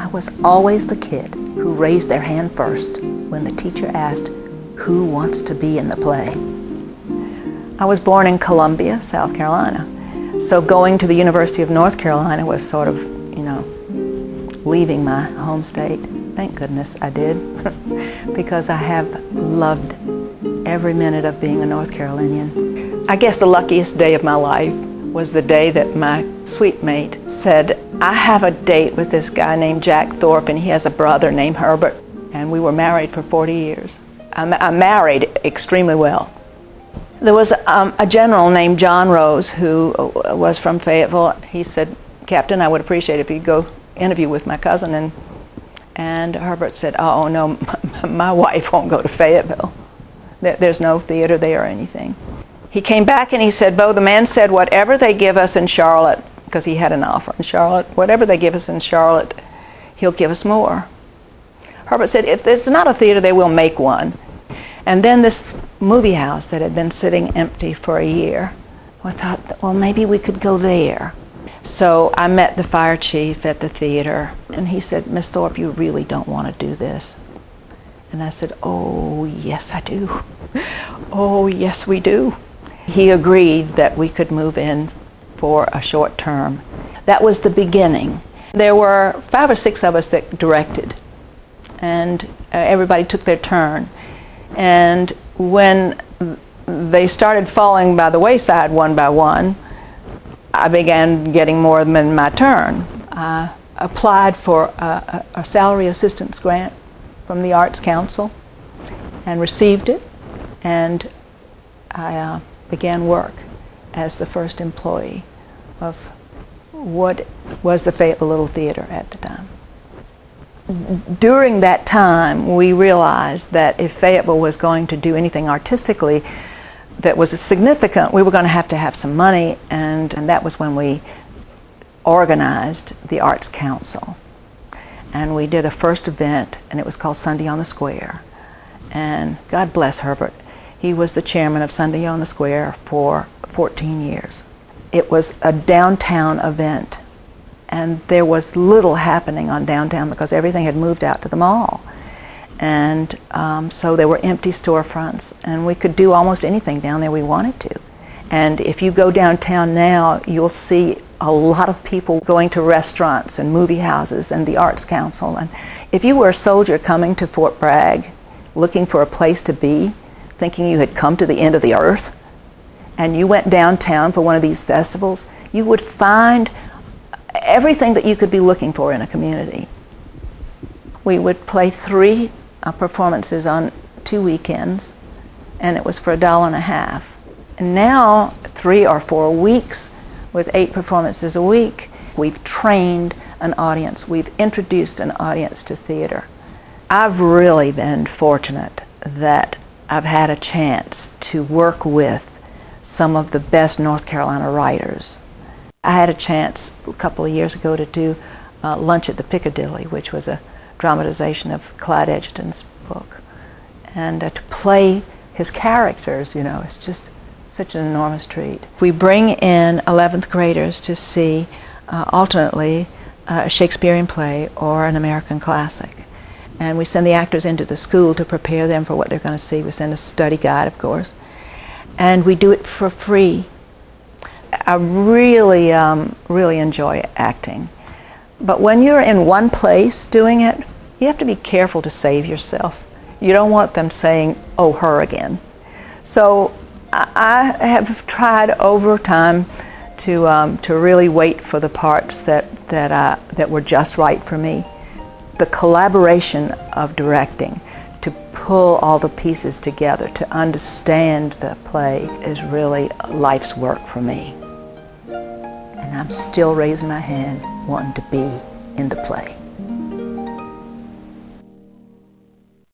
I was always the kid who raised their hand first when the teacher asked, "Who wants to be in the play?" I was born in Columbia, South Carolina. So going to the University of North Carolina was sort of, leaving my home state. Thank goodness I did, because I have loved every minute of being a North Carolinian. I guess the luckiest day of my life was the day that my suite mate said, "I have a date with this guy named Jack Thorp, and he has a brother named Herbert." And we were married for 40 years. I married extremely well. There was a general named John Rose who was from Fayetteville. He said, "Captain, I would appreciate it if you'd go interview with my cousin." And Herbert said, "Oh no, my wife won't go to Fayetteville. There's no theater there or anything." He came back and he said, "Bo, the man said whatever they give us in Charlotte," because he had an offer in Charlotte, "whatever they give us in Charlotte, he'll give us more." Herbert said, "If there's not a theater, they will make one." And then this movie house that had been sitting empty for a year, I thought, well, maybe we could go there. So I met the fire chief at the theater, and he said, "Miss Thorp, you really don't want to do this." And I said, "Oh, yes, I do. Oh, yes, we do." He agreed that we could move in for a short term. That was the beginning. There were 5 or 6 of us that directed, and everybody took their turn. And when they started falling by the wayside one by one, I began getting more than my turn. I applied for a salary assistance grant from the Arts Council and received it, and I began work as the first employee of what was the Fayetteville Little Theater at the time. During that time, we realized that if Fayetteville was going to do anything artistically that was significant, we were going to have some money, and that was when we organized the Arts Council. And we did a first event, and it was called Sunday on the Square. And God bless Herbert. He was the chairman of Sunday on the Square for 14 years. It was a downtown event, and there was little happening on downtown because everything had moved out to the mall. And so there were empty storefronts, and we could do almost anything down there we wanted to. And if you go downtown now, you'll see a lot of people going to restaurants and movie houses and the Arts Council. And if you were a soldier coming to Fort Bragg, looking for a place to be, thinking you had come to the end of the earth, and you went downtown for one of these festivals, you would find everything that you could be looking for in a community. We would play 3 performances on 2 weekends, and it was for $1.50. And now, 3 or 4 weeks with 8 performances a week, we've trained an audience. We've introduced an audience to theater. I've really been fortunate that I've had a chance to work with some of the best North Carolina writers. I had a chance a couple of years ago to do Lunch at the Piccadilly, which was a dramatization of Clyde Edgerton's book. And to play his characters, it's just such an enormous treat. We bring in 11th graders to see alternately a Shakespearean play or an American classic. And we send the actors into the school to prepare them for what they're going to see. We send a study guide, of course. And we do it for free. I really, really enjoy acting. But when you're in one place doing it, you have to be careful to save yourself. You don't want them saying, "Oh, her again." So I have tried over time to really wait for the parts that were just right for me. The collaboration of directing, to pull all the pieces together, to understand the play, is really life's work for me. And I'm still raising my hand, wanting to be in the play.